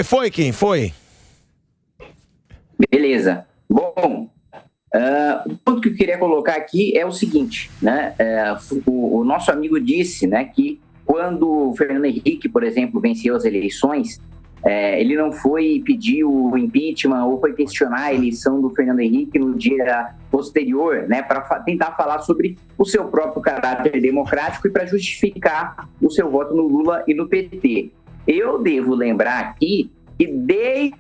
Foi, Kim, foi. Beleza. Bom, o ponto que eu queria colocar aqui é o seguinte, né? O nosso amigo disse, né, que quando o Fernando Henrique, por exemplo, venceu as eleições, ele não foi pedir o impeachment ou foi questionar a eleição do Fernando Henrique no dia posterior, né, para tentar falar sobre o seu próprio caráter democrático e para justificar o seu voto no Lula e no PT. Eu devo lembrar aqui que desde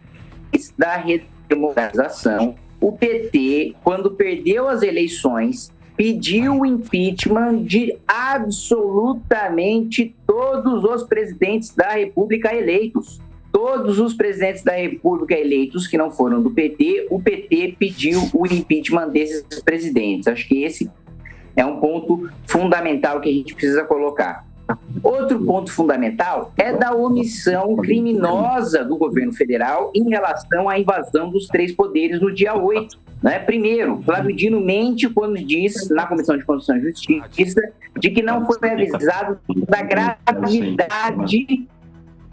a redemocratização, o PT, quando perdeu as eleições, pediu o impeachment de absolutamente todos os presidentes da República eleitos. Todos os presidentes da República eleitos que não foram do PT, o PT pediu o impeachment desses presidentes. Acho que esse é um ponto fundamental que a gente precisa colocar. Outro ponto fundamental é da omissão criminosa do governo federal em relação à invasão dos 3 poderes no dia 8. Né? Primeiro, Flávio Dino mente quando diz, na Comissão de Constituição e Justiça, de que não foi avisado da gravidade,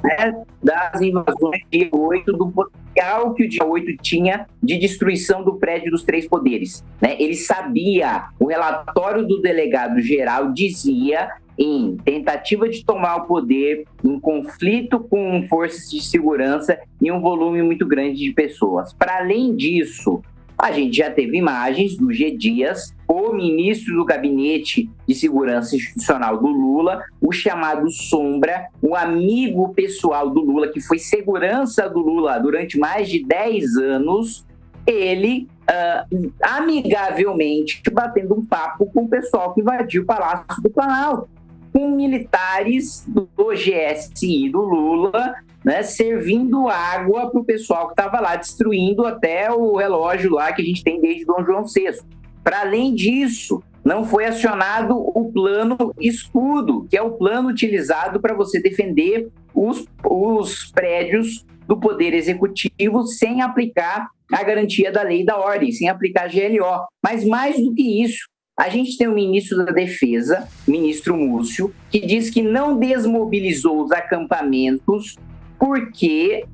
né, das invasões do dia 8, do potencial que o dia 8 tinha de destruição do prédio dos 3 poderes. Né? Ele sabia, o relatório do delegado-geral dizia, em tentativa de tomar o poder, em conflito com forças de segurança e um volume muito grande de pessoas. Para além disso, a gente já teve imagens do G. Dias, o ministro do Gabinete de Segurança Institucional do Lula, o chamado Sombra, o amigo pessoal do Lula, que foi segurança do Lula durante mais de 10 anos, ele amigavelmente batendo um papo com o pessoal que invadiu o Palácio do Planalto, com militares do GSI do Lula, né, servindo água para o pessoal que estava lá, destruindo até o relógio lá que a gente tem desde Dom João VI. Para além disso, não foi acionado o plano escudo, que é o plano utilizado para você defender os prédios do Poder Executivo sem aplicar a garantia da lei e da ordem, sem aplicar a GLO. Mas mais do que isso, a gente tem o ministro da Defesa, ministro Múcio, que diz que não desmobilizou os acampamentos porque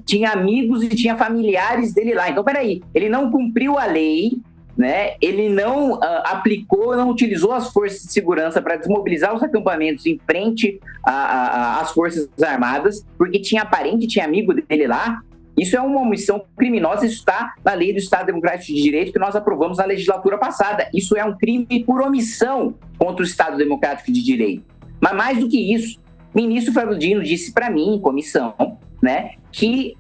tinha amigos e tinha familiares dele lá. Então, peraí, ele não cumpriu a lei, né? Ele não aplicou, não utilizou as forças de segurança para desmobilizar os acampamentos em frente às Forças Armadas, porque tinha parente, tinha amigo dele lá. Isso é uma omissão criminosa, isso está na lei do Estado Democrático de Direito que nós aprovamos na legislatura passada. Isso é um crime por omissão contra o Estado Democrático de Direito. Mas mais do que isso, o ministro Flávio Dino disse para mim, em comissão, né, que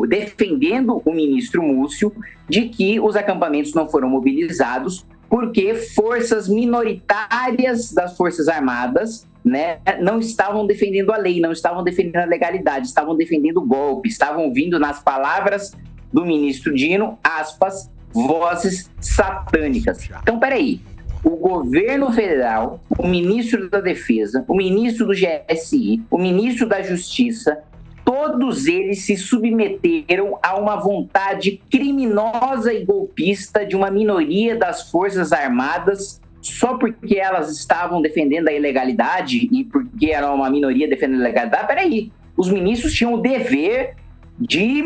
defendendo o ministro Múcio, de que os acampamentos não foram mobilizados porque forças minoritárias das Forças Armadas, né, não estavam defendendo a lei, não estavam defendendo a legalidade, estavam defendendo o golpe, estavam vindo, nas palavras do ministro Dino, aspas, vozes satânicas. Então, peraí, o governo federal, o ministro da Defesa, o ministro do GSI, o ministro da Justiça, todos eles se submeteram a uma vontade criminosa e golpista de uma minoria das Forças Armadas só porque elas estavam defendendo a ilegalidade e porque era uma minoria defendendo a ilegalidade. Peraí, os ministros tinham o dever de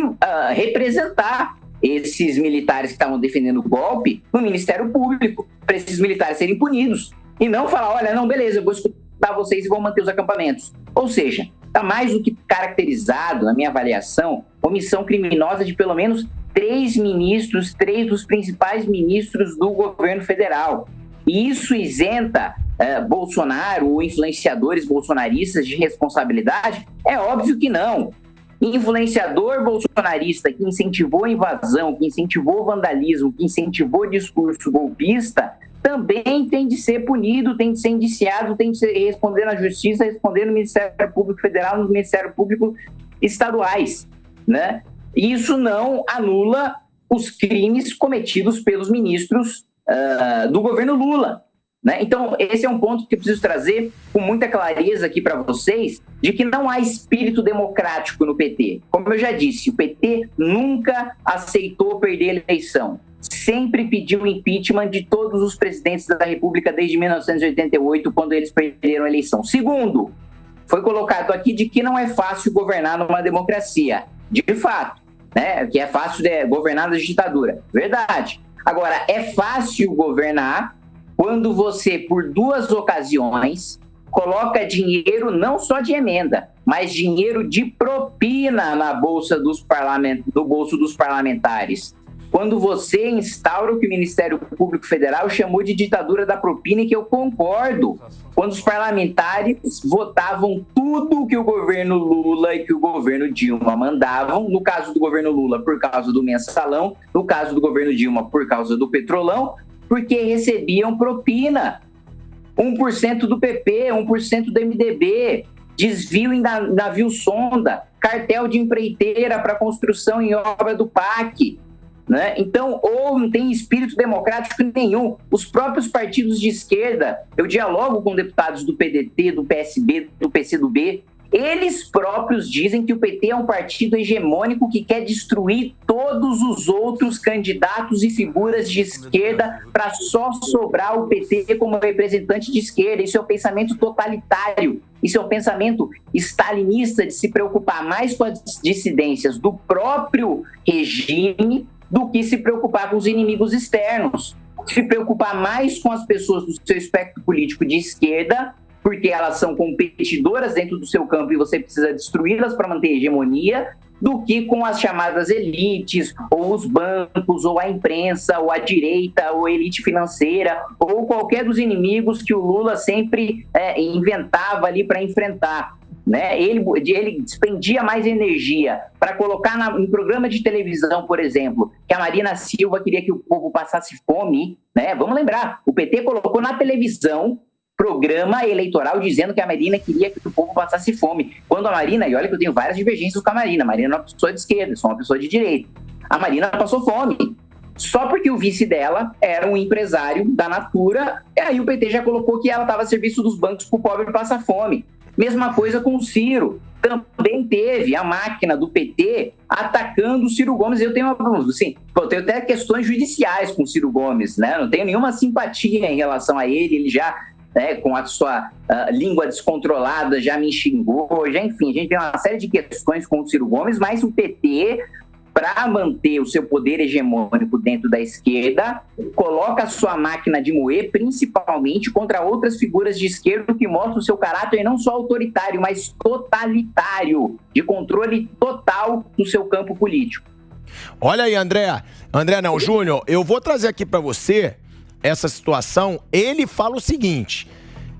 representar esses militares que estavam defendendo o golpe no Ministério Público, para esses militares serem punidos. E não falar, olha, não, beleza, eu vou escutar vocês e vou manter os acampamentos. Ou seja, está mais do que caracterizado, na minha avaliação, omissão criminosa de pelo menos 3 ministros, 3 dos principais ministros do governo federal. E isso isenta Bolsonaro ou influenciadores bolsonaristas de responsabilidade? É óbvio que não. Influenciador bolsonarista que incentivou a invasão, que incentivou o vandalismo, que incentivou o discurso golpista, também tem de ser punido, tem de ser indiciado, tem de responder na Justiça, responder no Ministério Público Federal, no Ministério Público estaduais, né? Isso não anula os crimes cometidos pelos ministros do governo Lula, né? Então, esse é um ponto que eu preciso trazer com muita clareza aqui para vocês, de que não há espírito democrático no PT. Como eu já disse, o PT nunca aceitou perder a eleição. Sempre pediu impeachment de todos os presidentes da República desde 1988, quando eles perderam a eleição. Segundo, Foi colocado aqui de que não é fácil governar numa democracia. De fato, né? Que é fácil governar na ditadura. Verdade. Agora, é fácil governar quando você, por 2 ocasiões, coloca dinheiro não só de emenda, mas dinheiro de propina no bolso dos parlamentares. Quando você instaura o que o Ministério Público Federal chamou de ditadura da propina, e que eu concordo, quando os parlamentares votavam tudo que o governo Lula e que o governo Dilma mandavam, no caso do governo Lula por causa do mensalão, no caso do governo Dilma por causa do petrolão, porque recebiam propina. 1% do PP, 1% do MDB, desvio em navio sonda, cartel de empreiteira para construção em obra do PAC. Né? Então, ou não tem espírito democrático nenhum. Os próprios partidos de esquerda, eu dialogo com deputados do PDT, do PSB, do PCdoB, eles próprios dizem que o PT é um partido hegemônico que quer destruir todos os outros candidatos e figuras de esquerda para só sobrar o PT como representante de esquerda. Isso é um pensamento totalitário, isso é um pensamento stalinista de se preocupar mais com as dissidências do próprio regime do que se preocupar com os inimigos externos, se preocupar mais com as pessoas do seu espectro político de esquerda, porque elas são competidoras dentro do seu campo e você precisa destruí-las para manter a hegemonia, do que com as chamadas elites, ou os bancos, ou a imprensa, ou a direita, ou a elite financeira, ou qualquer dos inimigos que o Lula sempre inventava ali para enfrentar. Né? Ele despendia mais energia para colocar em programa de televisão, por exemplo, que a Marina Silva queria que o povo passasse fome. Né? Vamos lembrar, o PT colocou na televisão programa eleitoral dizendo que a Marina queria que o povo passasse fome. Quando a Marina, e olha que eu tenho várias divergências com a Marina é uma pessoa de esquerda, eu sou uma pessoa de direita. A Marina passou fome. Só porque o vice dela era um empresário da Natura, e aí o PT já colocou que ela estava a serviço dos bancos para o pobre passar fome. Mesma coisa com o Ciro. Também teve a máquina do PT atacando o Ciro Gomes. Eu tenho eu tenho até questões judiciais com o Ciro Gomes, né? Não tenho nenhuma simpatia em relação a ele. Ele já, com a sua língua descontrolada, já me xingou. Enfim, a gente tem uma série de questões com o Ciro Gomes, mas o PT, para manter o seu poder hegemônico dentro da esquerda, coloca a sua máquina de moer principalmente contra outras figuras de esquerda que mostram o seu caráter não só autoritário, mas totalitário, de controle total do seu campo político. Olha aí, Júnior, eu vou trazer aqui para você essa situação. Ele fala o seguinte,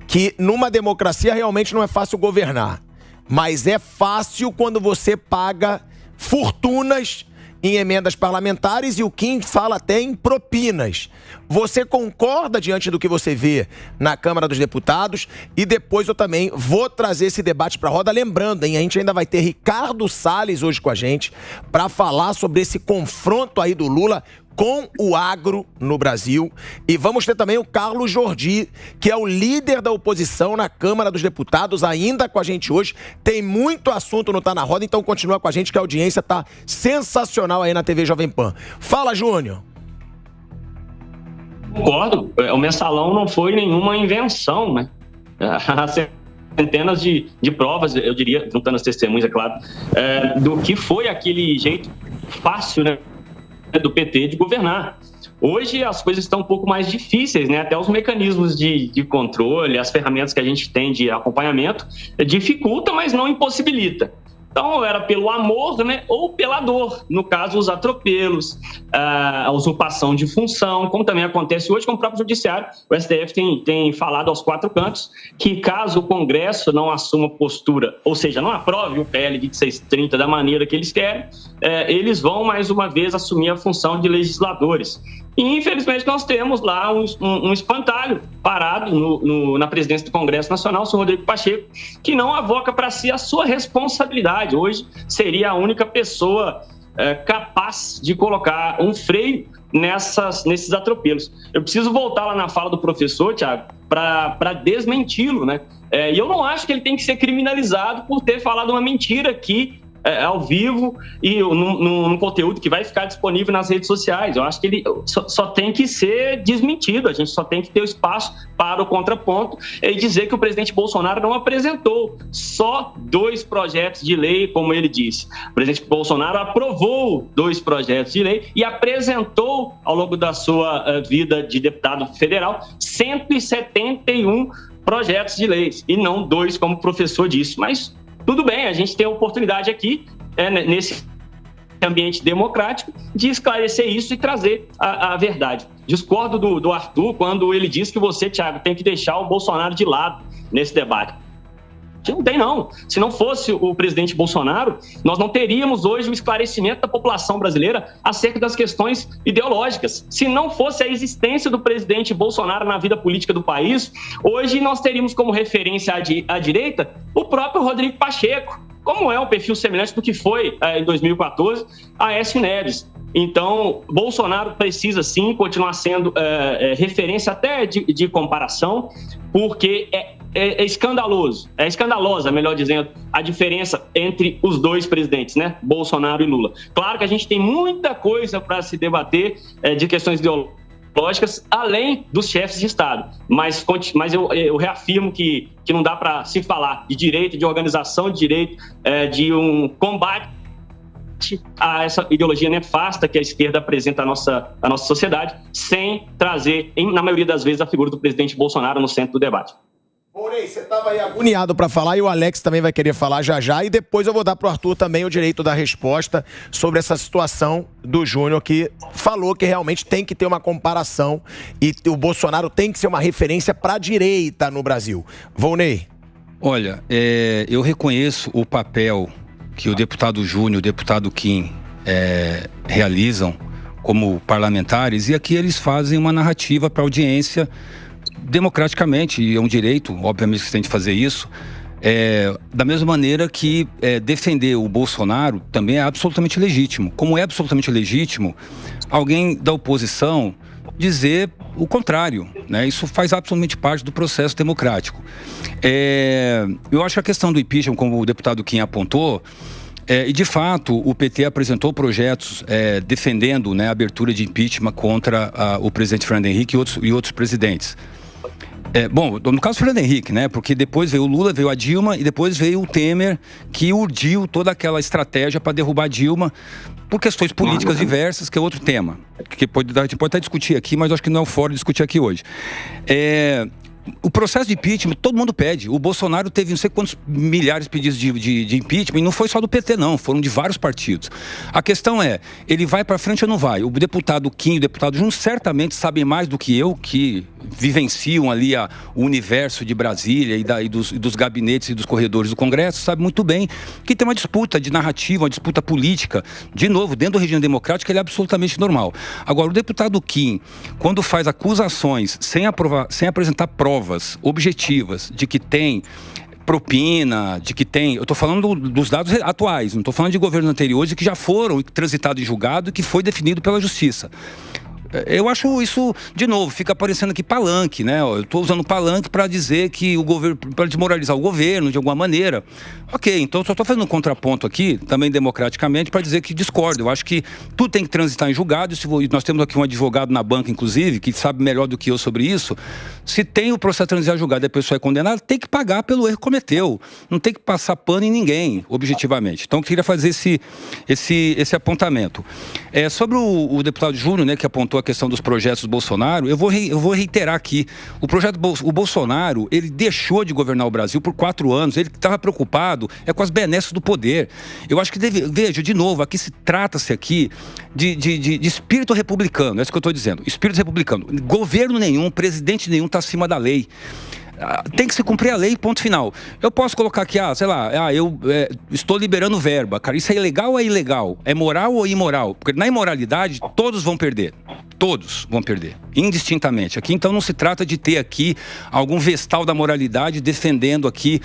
que numa democracia realmente não é fácil governar, mas é fácil quando você paga fortunas em emendas parlamentares, e o Kim fala até em propinas. Você concorda diante do que você vê na Câmara dos Deputados? E depois eu também vou trazer esse debate para a roda. Lembrando, hein, a gente ainda vai ter Ricardo Salles hoje com a gente para falar sobre esse confronto aí do Lula com o agro no Brasil. E vamos ter também o Carlos Jordi, que é o líder da oposição na Câmara dos Deputados, ainda com a gente hoje. Tem muito assunto no Tá na Roda, então continua com a gente que a audiência tá sensacional aí na TV Jovem Pan. Fala, Júnior. Concordo, o mensalão não foi nenhuma invenção, né? Centenas de provas, eu diria, juntando as testemunhas, é claro, do que foi aquele jeito fácil, né, do PT de governar. Hoje as coisas estão um pouco mais difíceis, né? Até os mecanismos de controle, as ferramentas que a gente tem de acompanhamento dificulta, mas não impossibilita. Então, era pelo amor, né, ou pela dor. No caso, os atropelos, a usurpação de função, como também acontece hoje com o próprio Judiciário. O STF tem falado aos 4 cantos que, caso o Congresso não assuma postura, ou seja, não aprove o PL 2630 da maneira que eles querem, eles vão, mais uma vez, assumir a função de legisladores. E, infelizmente, nós temos lá um espantalho parado na presidência do Congresso Nacional, o senhor Rodrigo Pacheco, que não avoca para si a sua responsabilidade. Hoje seria a única pessoa capaz de colocar um freio nesses atropelos. Eu preciso voltar lá na fala do professor, Thiago, para desmenti-lo, né? E eu não acho que ele tem que ser criminalizado por ter falado uma mentira que ao vivo e num conteúdo que vai ficar disponível nas redes sociais. Eu acho que ele só tem que ser desmentido, a gente só tem que ter o espaço para o contraponto e dizer que o presidente Bolsonaro não apresentou só 2 projetos de lei, como ele disse. O presidente Bolsonaro aprovou 2 projetos de lei e apresentou, ao longo da sua vida de deputado federal, 171 projetos de leis, e não 2, como o professor disse. Mas tudo bem, a gente tem a oportunidade aqui, nesse ambiente democrático, de esclarecer isso e trazer a verdade. Discordo do Arthur quando ele diz que você, Thiago, tem que deixar o Bolsonaro de lado nesse debate. Não tem, não. Se não fosse o presidente Bolsonaro, nós não teríamos hoje o esclarecimento da população brasileira acerca das questões ideológicas. Se não fosse a existência do presidente Bolsonaro na vida política do país, hoje nós teríamos como referência à direita o próprio Rodrigo Pacheco, como é um perfil semelhante do que foi, em 2014, Aécio Neves. Então, Bolsonaro precisa, sim, continuar sendo referência até de comparação, porque é escandalosa, melhor dizendo, a diferença entre os 2 presidentes, né? Bolsonaro e Lula. Claro que a gente tem muita coisa para se debater de questões ideológicas, além dos chefes de Estado. Mas eu reafirmo que não dá para se falar de direito, de organização de direito, de um combate a essa ideologia nefasta que a esquerda apresenta à nossa sociedade, sem trazer, na maioria das vezes, a figura do presidente Bolsonaro no centro do debate. Morei, você estava aí agoniado para falar e o Alex também vai querer falar já, e depois eu vou dar para o Arthur também o direito da resposta sobre essa situação do Júnior, que falou que realmente tem que ter uma comparação e o Bolsonaro tem que ser uma referência para a direita no Brasil. Volney. Olha, eu reconheço o papel que o deputado Júnior, o deputado Kim realizam como parlamentares, e aqui eles fazem uma narrativa para a audiência democraticamente, e é um direito, obviamente, que você tem de fazer isso. Da mesma maneira que defender o Bolsonaro também é absolutamente legítimo. Como é absolutamente legítimo alguém da oposição dizer o contrário, né? Isso faz absolutamente parte do processo democrático. Eu acho que a questão do impeachment, como o deputado Kim apontou, e de fato o PT apresentou projetos defendendo, né, a abertura de impeachment contra o presidente Fernando Henrique e outros presidentes. Bom, no caso do Fernando Henrique, né? Porque depois veio o Lula, veio a Dilma e depois veio o Temer, que urdiu toda aquela estratégia para derrubar a Dilma por questões políticas diversas, que é outro tema. Que a gente pode até discutir aqui, mas acho que não é o fórum de discutir aqui hoje. O processo de impeachment, todo mundo pede. O Bolsonaro teve não sei quantos milhares de pedidos de impeachment, e não foi só do PT, não. Foram de vários partidos. A questão é, ele vai para frente ou não vai? O deputado Kim e o deputado Júnior certamente sabem mais do que eu, que vivenciam ali o universo de Brasília e dos gabinetes e dos corredores do Congresso, sabe muito bem que tem uma disputa de narrativa, uma disputa política, de novo, dentro do regime democrático, ele é absolutamente normal. Agora, o deputado Kim, quando faz acusações sem apresentar provas objetivas de que tem propina, de que tem... Eu estou falando dos dados atuais, não estou falando de governos anteriores e que já foram transitados em julgado e que foi definido pela Justiça. Eu acho isso, de novo, fica parecendo aqui palanque, né? Eu estou usando palanque para dizer que o governo, para desmoralizar o governo de alguma maneira. Ok, então eu só estou fazendo um contraponto aqui, também democraticamente, para dizer que discordo. Eu acho que tudo tem que transitar em julgado. Nós temos aqui um advogado na banca, inclusive, que sabe melhor do que eu sobre isso. Se tem o processo de transitar em julgado e a pessoa é condenada, tem que pagar pelo erro que cometeu. Não tem que passar pano em ninguém, objetivamente. Então eu queria fazer esse apontamento. Sobre o deputado Júnior, né, que apontou a questão dos projetos do Bolsonaro, eu vou reiterar aqui. O Bolsonaro, ele deixou de governar o Brasil por 4 anos. Ele estava preocupado com as benesses do poder. Eu acho que veja, de novo, aqui trata-se aqui de espírito republicano. É isso que eu estou dizendo. Espírito republicano. Governo nenhum, presidente nenhum está acima da lei. Tem que se cumprir a lei, ponto final. Eu posso colocar aqui, eu estou liberando verba. Cara, isso é ilegal ou é ilegal? É moral ou immoral? Porque na imoralidade, todos vão perder. Todos vão perder, indistintamente. Aqui, então, não se trata de ter aqui algum vestal da moralidade defendendo aqui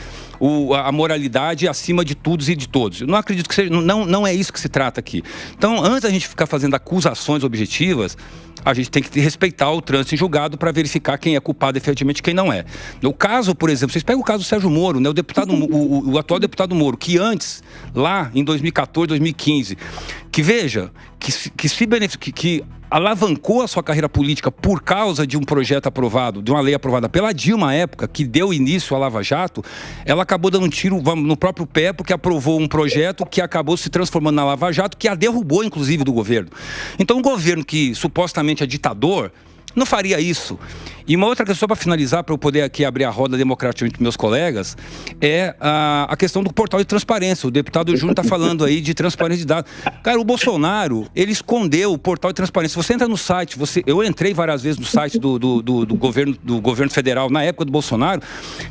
a moralidade acima de todos e de todos. Eu não acredito que seja, não é isso que se trata aqui. Então, antes da gente ficar fazendo acusações objetivas, a gente tem que respeitar o trânsito em julgado para verificar quem é culpado efetivamente e quem não é. No caso, por exemplo, vocês pegam o caso do Sérgio Moro, né, o atual deputado Moro, que antes, lá em 2014, 2015, que veja, que alavancou a sua carreira política por causa de um projeto aprovado, de uma lei aprovada pela Dilma à época, que deu início à Lava Jato, ela acabou dando um tiro no próprio pé, porque aprovou um projeto que acabou se transformando na Lava Jato, que a derrubou, inclusive, do governo. Então, um governo que supostamente é ditador não faria isso. E uma outra questão, para finalizar, para eu poder aqui abrir a roda democraticamente para meus colegas, é a questão do portal de transparência. O deputado Júnior está falando aí de transparência de dados. Cara, o Bolsonaro, ele escondeu o portal de transparência. Você entra no site, eu entrei várias vezes no site do governo federal, na época do Bolsonaro.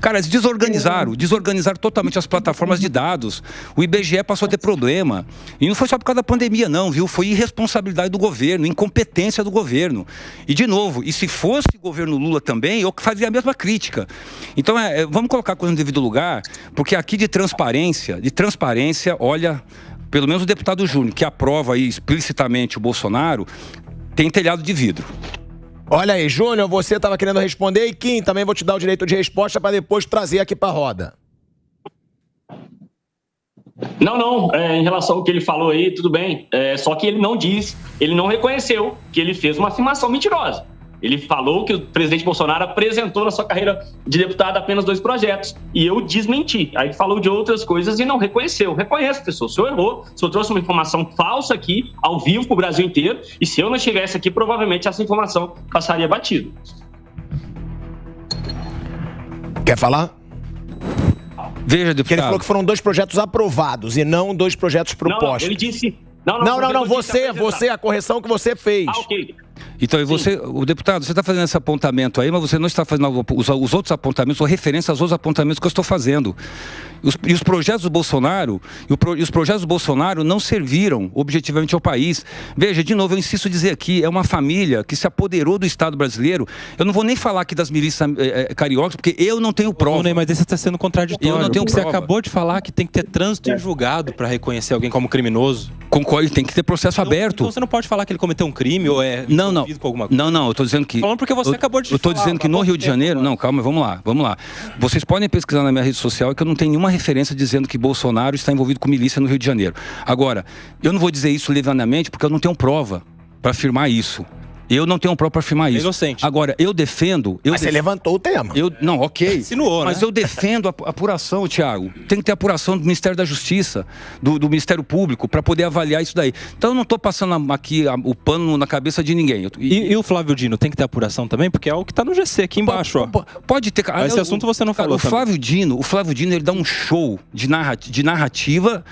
Cara, eles desorganizaram totalmente as plataformas de dados. O IBGE passou a ter problema. E não foi só por causa da pandemia, não, viu? Foi irresponsabilidade do governo, incompetência do governo. E, de novo, e se fosse o governo Lula também, eu fazia a mesma crítica. Então, vamos colocar a coisa no devido lugar, porque aqui de transparência, olha, pelo menos o deputado Júnior, que aprova aí explicitamente o Bolsonaro, tem telhado de vidro. Olha aí, Júnior, você estava querendo responder, e Kim, também vou te dar o direito de resposta para depois trazer aqui para a roda. Não, em relação ao que ele falou aí, tudo bem. Só que ele não reconheceu que ele fez uma afirmação mentirosa. Ele falou que o presidente Bolsonaro apresentou na sua carreira de deputado apenas 2 projetos. E eu desmenti. Aí ele falou de outras coisas e não reconheceu. Reconheço, pessoal. O senhor errou. O senhor trouxe uma informação falsa aqui, ao vivo, para o Brasil inteiro. E se eu não estivesse aqui, provavelmente essa informação passaria batido. Quer falar? Veja, deputado. Porque ele falou que foram 2 projetos aprovados e não 2 projetos propostos. Não, ele disse... Não, você, a correção que você fez. Ok. Então, o deputado, você está fazendo esse apontamento aí, mas você não está fazendo os outros apontamentos ou referência aos outros apontamentos que eu estou fazendo. E os projetos do Bolsonaro, os projetos do Bolsonaro não serviram objetivamente ao país. Veja, de novo, eu insisto em dizer aqui, é uma família que se apoderou do Estado brasileiro. Eu não vou nem falar aqui das milícias cariocas, porque eu não tenho prova. Não, mas esse está sendo contraditório. Eu não tenho prova. Você acabou de falar que tem que ter trânsito em julgado para reconhecer alguém como criminoso. Concordo, tem que ter processo aberto. Então você não pode falar que ele cometeu um crime ou envolvido com alguma coisa. Não, eu estou dizendo que... Falando porque você acabou de falar. Eu estou dizendo que no Rio de Janeiro... Não, calma, vamos lá. Vocês podem pesquisar na minha rede social que eu não tenho nenhuma referência dizendo que Bolsonaro está envolvido com milícia no Rio de Janeiro. Agora, eu não vou dizer isso levianamente porque eu não tenho prova para afirmar isso. Eu não tenho prova para afirmar isso. Inocente. Agora, eu defendo... Mas você levantou o tema. Não, ok. Insinuou, mas né? eu defendo a apuração, Thiago. Tem que ter apuração do Ministério da Justiça, do Ministério Público, para poder avaliar isso daí. Então, eu não estou passando aqui o pano na cabeça de ninguém. E o Flávio Dino tem que ter apuração também? Porque é o que está no GC aqui embaixo. Pode ter... Esse assunto você não falou. O Flávio Dino, ele dá um show de narrativa...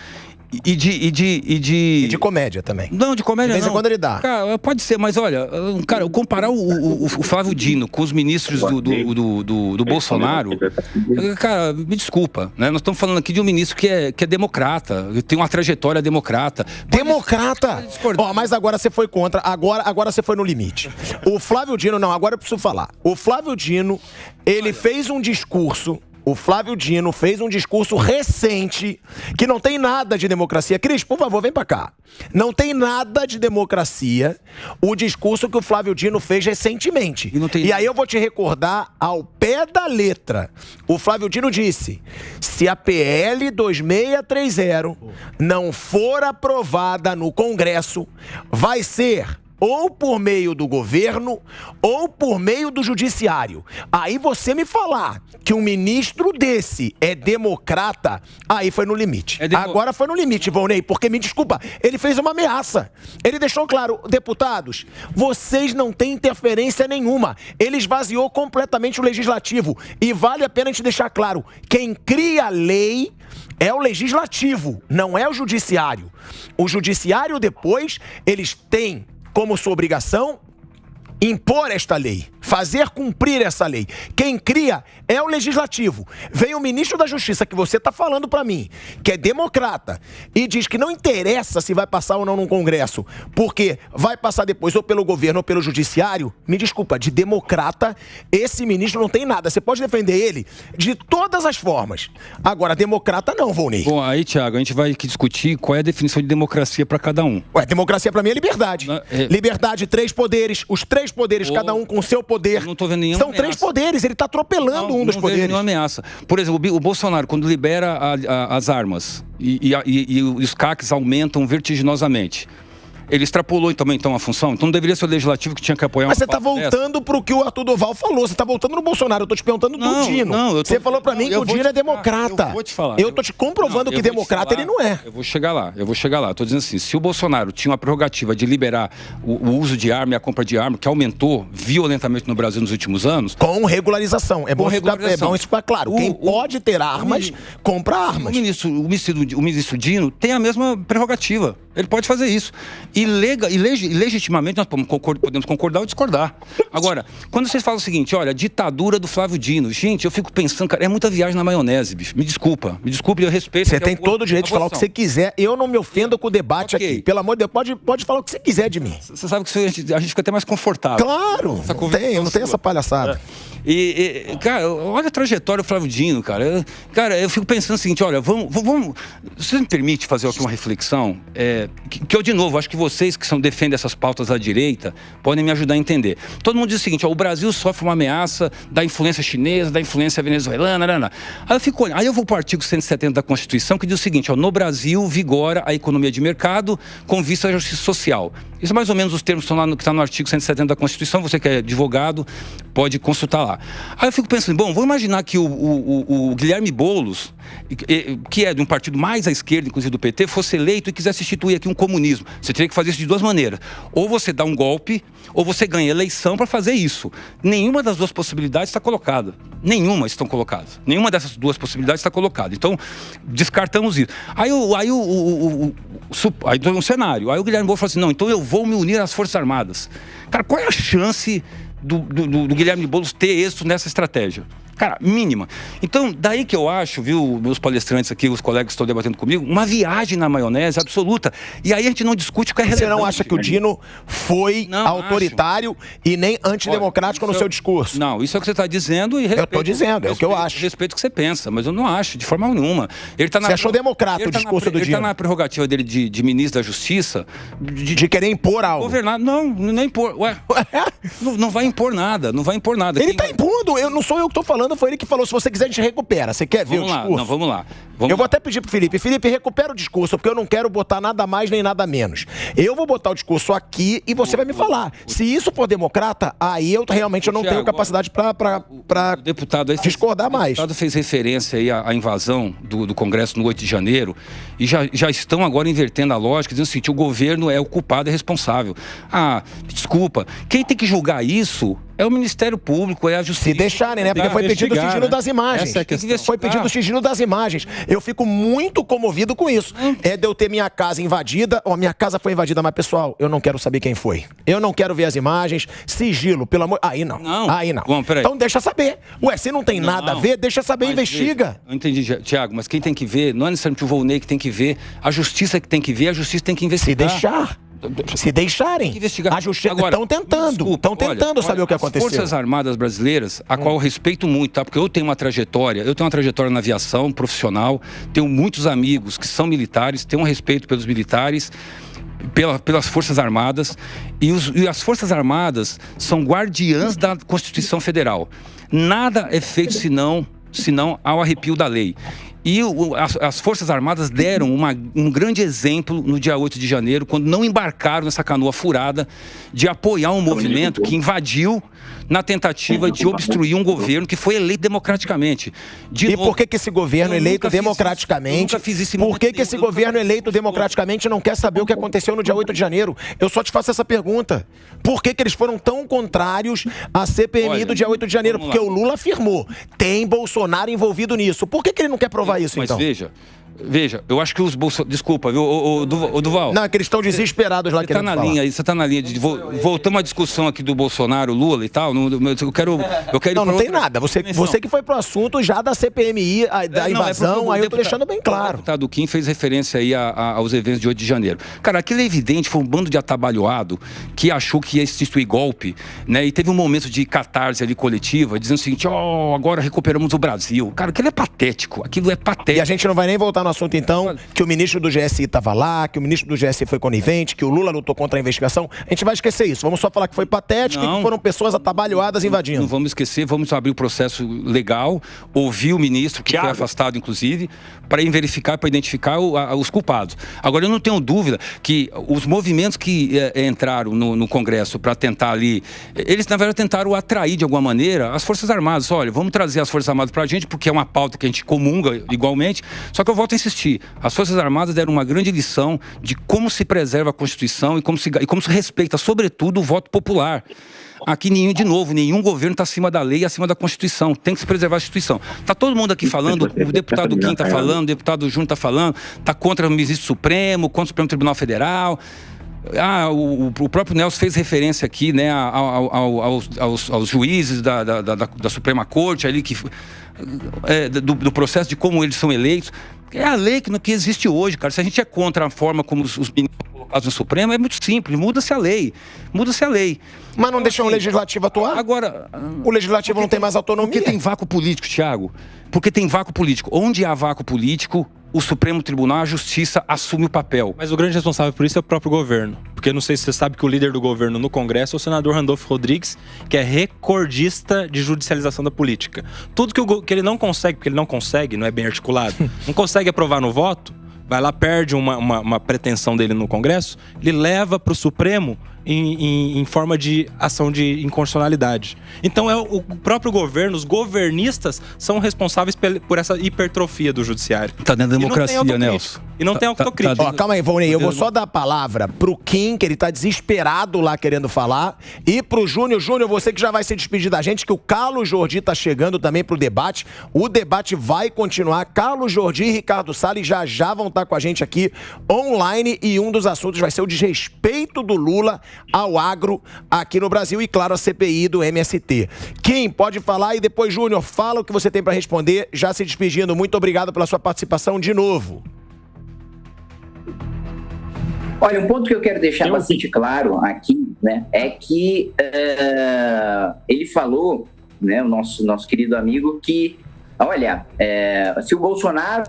E de comédia também. Não, de comédia não. De vez em quando ele dá. Cara, pode ser, mas olha, cara, comparar o Flávio Dino com os ministros do Bolsonaro, cara, me desculpa, né? Nós estamos falando aqui de um ministro que é democrata, tem uma trajetória democrata. Democrata? Mas agora você foi contra, agora você foi no limite. O Flávio Dino, agora eu preciso falar. O Flávio Dino, ele fez um discurso... O Flávio Dino fez um discurso recente que não tem nada de democracia. Cris, por favor, vem pra cá. Não tem nada de democracia o discurso que o Flávio Dino fez recentemente. E aí eu vou te recordar ao pé da letra. O Flávio Dino disse, se a PL 2630 não for aprovada no Congresso, vai ser... ou por meio do governo, ou por meio do judiciário. Aí você me falar que um ministro desse é democrata, aí foi no limite. Agora foi no limite, Volney, porque, me desculpa, ele fez uma ameaça. Ele deixou claro, deputados, vocês não têm interferência nenhuma. Ele esvaziou completamente o legislativo. E vale a pena a gente deixar claro, quem cria a lei... é o legislativo, não é o judiciário. O judiciário, depois, eles têm como sua obrigação impor esta lei. fazer cumprir essa lei. Quem cria é o legislativo. Vem o ministro da Justiça, que você está falando para mim, que é democrata, e diz que não interessa se vai passar ou não no Congresso, porque vai passar depois ou pelo governo ou pelo judiciário. Me desculpa, de democrata, esse ministro não tem nada. Você pode defender ele de todas as formas. Agora, democrata não, Volney. Bom, aí, Thiago, a gente vai discutir qual é a definição de democracia para cada um. Ué, democracia para mim é liberdade. Liberdade, 3 poderes, os 3 poderes, cada um com seu poder. Eu não tô vendo nenhuma São ameaça. 3 poderes, ele tá atropelando um dos não poderes. Não nenhuma ameaça. Por exemplo, o Bolsonaro, quando libera as armas e os CACs aumentam vertiginosamente, ele extrapolou também então a função? Então não deveria ser o legislativo que tinha que apoiar uma Mas você tá voltando pro que o Arthur Duval falou. Você tá voltando no Bolsonaro. Eu tô te perguntando do Dino. Você falou pra mim que o Dino é democrata. Eu vou te falar. Eu tô te comprovando que democrata ele não é. Eu vou chegar lá. Tô dizendo assim, se o Bolsonaro tinha uma prerrogativa de liberar o uso de arma e a compra de arma, que aumentou violentamente no Brasil nos últimos anos... Com regularização. É bom isso ficar claro. Quem pode ter armas, compra armas. O ministro Dino tem a mesma prerrogativa. Ele pode fazer isso. E legitimamente nós podemos concordar ou discordar. Agora, quando vocês falam o seguinte, olha, ditadura do Flávio Dino, gente, eu fico pensando, cara, é muita viagem na maionese, bicho. Me desculpa, eu respeito. Você tem todo o direito de falar o que você quiser. Eu não me ofendo com o debate aqui. Pelo amor de Deus, pode falar o que você quiser de mim. Você sabe que a gente fica até mais confortável. Claro, não tem essa palhaçada. Cara, olha a trajetória do Flávio Dino, cara. Eu fico pensando o seguinte, olha, vamos... Você me permite fazer aqui uma reflexão? Que eu, de novo, acho que vocês que defendem essas pautas à direita podem me ajudar a entender. Todo mundo diz o seguinte, ó, o Brasil sofre uma ameaça da influência chinesa, da influência venezuelana, Aí eu vou para o artigo 170 da Constituição, que diz o seguinte, ó, no Brasil vigora a economia de mercado com vista à justiça social. Isso mais ou menos os termos que estão no artigo 170 da Constituição, você que é advogado pode consultar lá. Aí eu fico pensando, bom, vou imaginar que o Guilherme Boulos, que é de um partido mais à esquerda, inclusive do PT, fosse eleito e quisesse instituir aqui um comunismo. Você teria que fazer isso de 2 maneiras. Ou você dá um golpe, ou você ganha eleição para fazer isso. Nenhuma das 2 possibilidades está colocada. Nenhuma estão colocadas. Nenhuma dessas 2 possibilidades está colocada. Então, descartamos isso. Aí tem um cenário. Aí o Guilherme Boulos fala assim, não, então eu vou me unir às Forças Armadas. Cara, qual é a chance do Guilherme Boulos ter êxito nessa estratégia? Cara, mínima. Então, daí que eu acho, viu, meus palestrantes aqui, os colegas que estão debatendo comigo, uma viagem na maionese absoluta. E aí a gente não discute o que é relevante. Você não acha que o Dino foi autoritário e nem antidemocrático no seu discurso? Não, isso é o que você está dizendo e respeito. Eu estou dizendo, é o que eu acho. Respeito o que você pensa, mas eu não acho, de forma nenhuma. Você achou democrata o discurso do Dino? Ele está na prerrogativa dele de ministro da Justiça. De querer impor algo. Governar, não impor. Ué, não vai impor nada, Ele está impondo, não sou eu que estou falando. Foi ele que falou, se você quiser a gente recupera. Você quer ver o discurso? Vamos lá. Eu vou até pedir pro Felipe. Felipe, recupera o discurso, porque eu não quero botar nada mais nem nada menos. Eu vou botar o discurso aqui e você vai me falar. Se isso for democrata, aí eu realmente não tenho capacidade pra discordar mais. O deputado fez referência aí à invasão do Congresso no 8 de janeiro e já estão agora invertendo a lógica, dizendo assim, que o governo é o culpado e responsável. Desculpa, quem tem que julgar isso é o Ministério Público, é a Justiça. Se deixarem, né? Porque foi pedido o sigilo das imagens. Essa é a questão. Foi pedido o sigilo das imagens. Eu fico muito comovido com isso. É de eu ter minha casa invadida. Minha casa foi invadida, mas, pessoal, eu não quero saber quem foi. Eu não quero ver as imagens. Sigilo, pelo amor... Aí não. Aí não. Bom, peraí. Então deixa saber. Ué, se não tem nada a ver, deixa saber, investiga. Eu entendi, Thiago, mas quem tem que ver, não é necessariamente o Volney que tem que ver, a Justiça que tem que ver, a Justiça tem que investigar. Se deixarem. A justiça estão tentando saber o que aconteceu. As Forças Armadas brasileiras, a qual eu respeito muito, tá? Porque eu tenho uma trajetória na aviação profissional, tenho muitos amigos que são militares, tenho um respeito pelos militares, pelas Forças Armadas, e as Forças Armadas são guardiãs da Constituição Federal. Nada é feito senão ao arrepio da lei. E as Forças Armadas deram um grande exemplo no dia 8 de janeiro, quando não embarcaram nessa canoa furada de apoiar um movimento que invadiu na tentativa de obstruir um governo que foi eleito democraticamente. Por que esse governo eleito democraticamente... Por que esse governo eleito democraticamente não quer saber o que aconteceu no dia 8 de janeiro? Eu só te faço essa pergunta. Por que eles foram tão contrários à CPMI do dia 8 de janeiro? Porque o Lula afirmou, tem Bolsonaro envolvido nisso. Por que ele não quer provar isso, então? Mas veja, Veja, eu acho que os Desculpa, viu, o Duval. Não, é que eles estão desesperados lá querendo falar. Você tá na linha de... Voltamos à discussão aqui do Bolsonaro, Lula e tal. Eu quero não tem nada. Você que foi pro assunto já da CPMI, da invasão, aí eu tô deixando bem claro. O deputado Kim fez referência aí aos eventos de 8 de janeiro. Cara, aquilo é evidente, foi um bando de atabalhoado que achou que ia instituir golpe, né? E teve um momento de catarse ali coletiva, dizendo o seguinte, agora recuperamos o Brasil. Cara, aquilo é patético, E a gente não vai nem voltar no assunto, então, que o ministro do GSI estava lá, que o ministro do GSI foi conivente, que o Lula lutou contra a investigação. A gente vai esquecer isso. Vamos só falar que foi patético e que foram pessoas atabalhoadas invadindo. Não vamos esquecer, vamos abrir o processo legal, ouvir o ministro, que foi afastado, inclusive, para verificar, para identificar os culpados. Agora, eu não tenho dúvida que os movimentos que entraram no Congresso para tentar ali, eles, na verdade, tentaram atrair, de alguma maneira, as Forças Armadas. Olha, vamos trazer as Forças Armadas para a gente, porque é uma pauta que a gente comunga igualmente. Só que eu volto a insistir, as Forças Armadas deram uma grande lição de como se preserva a Constituição e como se respeita, sobretudo, o voto popular. Aqui, nenhum governo está acima da lei e acima da Constituição. Tem que se preservar a Constituição. Está todo mundo aqui falando, o deputado Kim está falando, o deputado Júnior está falando, está contra o ministro Supremo, contra o Supremo Tribunal Federal. O próprio Nelson fez referência aqui, né, aos juízes da Suprema Corte, ali, do processo de como eles são eleitos. É a lei que existe hoje, cara. Se a gente é contra a forma como os ministros são colocados no Supremo, é muito simples, muda-se a lei. Mas não deixa o Legislativo atuar? Agora, o Legislativo não tem mais autonomia? Porque tem vácuo político, Thiago. Porque tem vácuo político. Onde há vácuo político, o Supremo Tribunal, a Justiça assume o papel. Mas o grande responsável por isso é o próprio governo. Porque não sei se você sabe que o líder do governo no Congresso é o senador Randolfo Rodrigues, que é recordista de judicialização da política. Tudo que ele não consegue, porque ele não consegue, não é bem articulado, não consegue aprovar no voto, vai lá, perde uma pretensão dele no Congresso, ele leva para o Supremo em forma de ação de inconstitucionalidade. Então, o próprio governo, os governistas, são responsáveis por essa hipertrofia do judiciário. Tá dentro da democracia, Nelson. E não tem autocrítica. Calma aí, Volney, eu vou só dar a palavra pro Kim, que ele tá desesperado lá querendo falar, e pro Júnior. Júnior, você que já vai se despedir da gente, que o Carlos Jordi tá chegando também pro debate. O debate vai continuar. Carlos Jordi e Ricardo Salles já vão estar com a gente aqui online, e um dos assuntos vai ser o desrespeito do Lula ao agro aqui no Brasil e, claro, a CPI do MST. Kim, pode falar, e depois, Júnior, fala o que você tem para responder, já se despedindo. Muito obrigado pela sua participação de novo. Olha, um ponto que eu quero deixar bastante claro aqui, né, é que ele falou, né, o nosso querido amigo, que, olha, se o Bolsonaro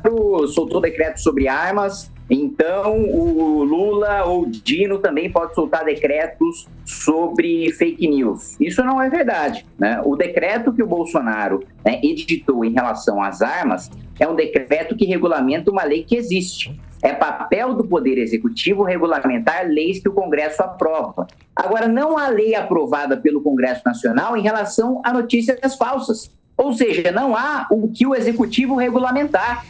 soltou decreto sobre armas, então o Lula ou o Dino também pode soltar decretos sobre fake news. Isso não é verdade, né? O decreto que o Bolsonaro, né, editou em relação às armas é um decreto que regulamenta uma lei que existe. É papel do Poder Executivo regulamentar leis que o Congresso aprova. Agora, não há lei aprovada pelo Congresso Nacional em relação a notícias falsas. Ou seja, não há o que o Executivo regulamentar.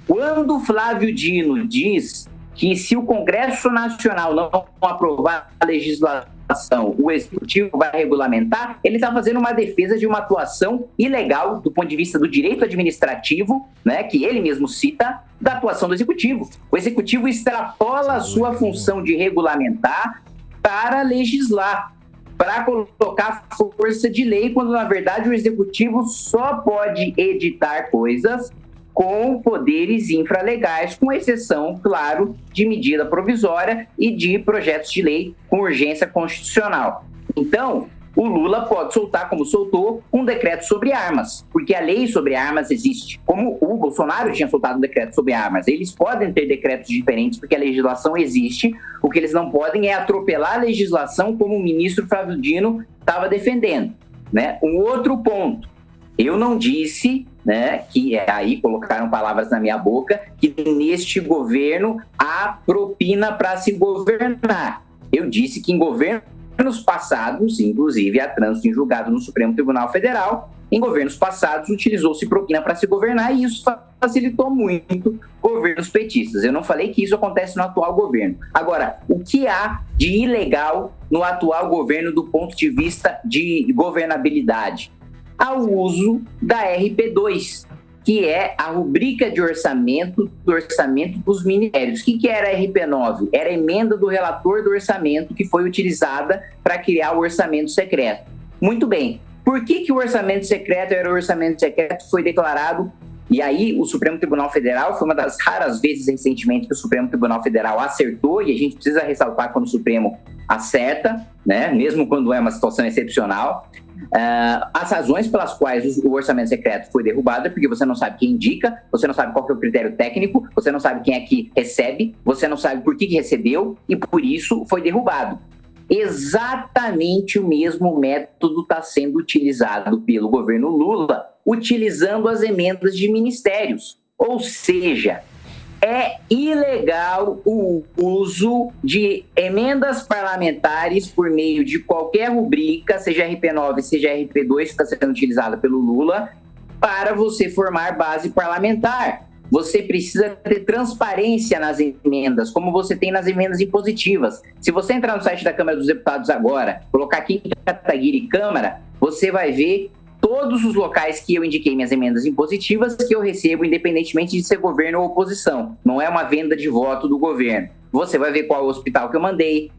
Quando Flávio Dino diz que se o Congresso Nacional não aprovar a legislação, o Executivo vai regulamentar, ele está fazendo uma defesa de uma atuação ilegal do ponto de vista do direito administrativo, né, que ele mesmo cita, da atuação do Executivo. O Executivo extrapola a sua função de regulamentar para legislar, para colocar força de lei, quando na verdade o Executivo só pode editar coisas com poderes infralegais, com exceção, claro, de medida provisória e de projetos de lei com urgência constitucional. Então, o Lula pode soltar, como soltou, um decreto sobre armas, porque a lei sobre armas existe. Como o Bolsonaro tinha soltado um decreto sobre armas, eles podem ter decretos diferentes porque a legislação existe. O que eles não podem é atropelar a legislação, como o ministro Flávio Dino estava defendendo, né? Um outro ponto, eu não disse, né, que aí colocaram palavras na minha boca, que neste governo há propina para se governar. Eu disse que em governos passados, inclusive há trânsito em julgado no Supremo Tribunal Federal, em governos passados utilizou-se propina para se governar e isso facilitou muito governos petistas. Eu não falei que isso acontece no atual governo. Agora, o que há de ilegal no atual governo do ponto de vista de governabilidade? Ao uso da RP2. que é a rubrica de orçamento do orçamento dos ministérios. O que era a RP9? Era a emenda do relator do orçamento que foi utilizada para criar o orçamento secreto. Muito bem. Por que o orçamento secreto era o orçamento secreto? Foi declarado, e aí o Supremo Tribunal Federal, foi uma das raras vezes recentemente que o Supremo Tribunal Federal acertou, e a gente precisa ressaltar quando o Supremo acerta, né, mesmo quando é uma situação excepcional. As razões pelas quais o orçamento secreto foi derrubado é porque você não sabe quem indica, você não sabe qual que é o critério técnico, você não sabe quem é que recebe, você não sabe por que recebeu, e por isso foi derrubado. Exatamente o mesmo método está sendo utilizado pelo governo Lula, utilizando as emendas de ministérios. Ou seja, é ilegal o uso de emendas parlamentares por meio de qualquer rubrica, seja RP9, seja RP2, que está sendo utilizada pelo Lula, para você formar base parlamentar. Você precisa ter transparência nas emendas, como você tem nas emendas impositivas. Se você entrar no site da Câmara dos Deputados agora, colocar aqui em Cataguiri Câmara, você vai ver todos os locais que eu indiquei minhas emendas impositivas que eu recebo, independentemente de ser governo ou oposição. Não é uma venda de voto do governo. Você vai ver qual é o hospital que eu mandei,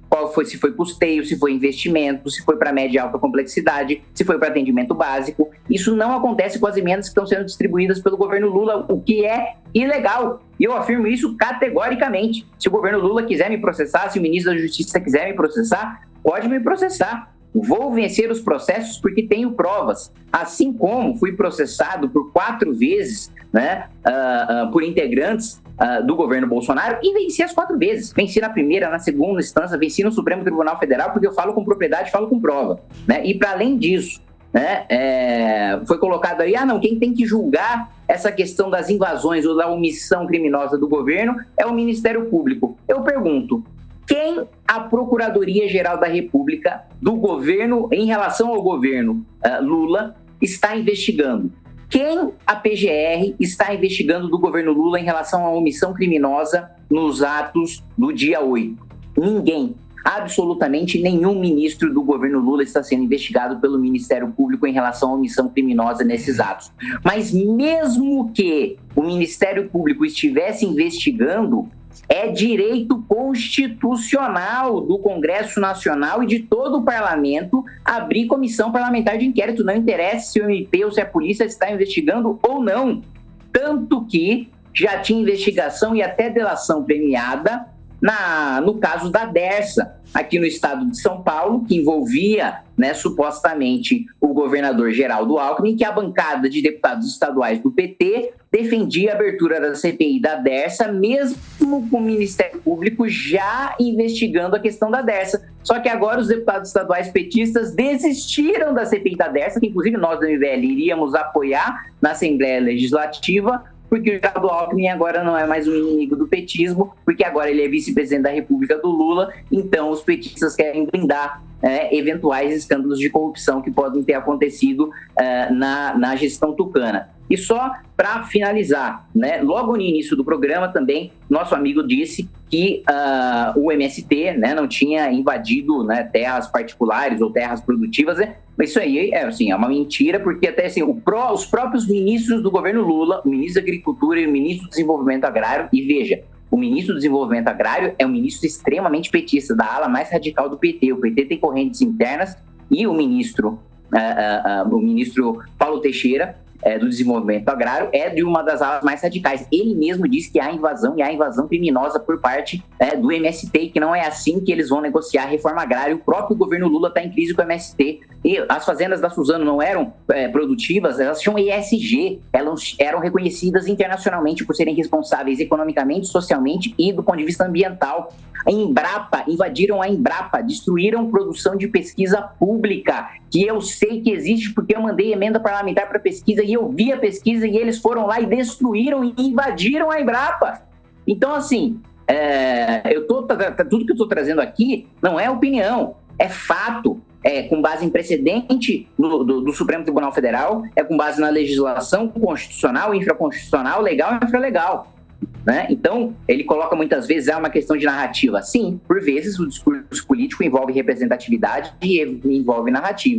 se foi custeio, se foi investimento, se foi para média e alta complexidade, se foi para atendimento básico. Isso não acontece com as emendas que estão sendo distribuídas pelo governo Lula, o que é ilegal. E eu afirmo isso categoricamente. Se o governo Lula quiser me processar, se o ministro da Justiça quiser me processar, pode me processar. Vou vencer os processos porque tenho provas. Assim como fui processado por 4 vezes, né, por integrantes do governo Bolsonaro, e venci as 4 vezes. Venci na primeira, na segunda instância, venci no Supremo Tribunal Federal, porque eu falo com propriedade, falo com prova, né? E para além disso, né, foi colocado aí, não, quem tem que julgar essa questão das invasões ou da omissão criminosa do governo é o Ministério Público. Eu pergunto, quem a Procuradoria-Geral da República do governo, em relação ao governo Lula, está investigando? Quem a PGR está investigando do governo Lula em relação à omissão criminosa nos atos do dia 8? Ninguém. Absolutamente nenhum ministro do governo Lula está sendo investigado pelo Ministério Público em relação à omissão criminosa nesses atos. Mas mesmo que o Ministério Público estivesse investigando, é direito constitucional do Congresso Nacional e de todo o parlamento abrir comissão parlamentar de inquérito. Não interessa se o MP ou se a polícia está investigando ou não. Tanto que já tinha investigação e até delação premiada no caso da Dersa, aqui no estado de São Paulo, que envolvia, né, supostamente o governador Geraldo Alckmin, que a bancada de deputados estaduais do PT defendia a abertura da CPI da Dersa, mesmo com o Ministério Público já investigando a questão da Dersa. Só que agora os deputados estaduais petistas desistiram da CPI da Dersa, que inclusive nós do MBL iríamos apoiar na Assembleia Legislativa, porque o Geraldo Alckmin agora não é mais um inimigo do petismo, porque agora ele é vice-presidente da República do Lula, então os petistas querem blindar eventuais escândalos de corrupção que podem ter acontecido na gestão tucana. E só para finalizar, né, logo no início do programa também, nosso amigo disse que o MST, né, não tinha invadido, né, terras particulares ou terras produtivas, né? Mas isso aí é uma mentira, porque até assim, os próprios ministros do governo Lula, o ministro da Agricultura e o ministro do Desenvolvimento Agrário, e veja, o ministro do Desenvolvimento Agrário é um ministro extremamente petista, da ala mais radical do PT. O PT tem correntes internas e o ministro Paulo Teixeira, do Desenvolvimento Agrário, é de uma das alas mais radicais. Ele mesmo disse que há invasão e há invasão criminosa por parte do MST, e que não é assim que eles vão negociar a reforma agrária. O próprio governo Lula está em crise com o MST. E as fazendas da Suzano não eram produtivas, elas tinham ESG, elas eram reconhecidas internacionalmente por serem responsáveis economicamente, socialmente e do ponto de vista ambiental. A Embrapa, invadiram a Embrapa, destruíram produção de pesquisa pública, que eu sei que existe porque eu mandei emenda parlamentar para pesquisa e eu vi a pesquisa e eles foram lá e destruíram e invadiram a Embrapa. Então, assim, tudo que eu estou trazendo aqui não é opinião, é fato. Com base em precedente do Supremo Tribunal Federal, com base na legislação constitucional, infraconstitucional, legal e infralegal. Né? Então, ele coloca muitas vezes, uma questão de narrativa. Sim, por vezes o discurso político envolve representatividade e envolve narrativa.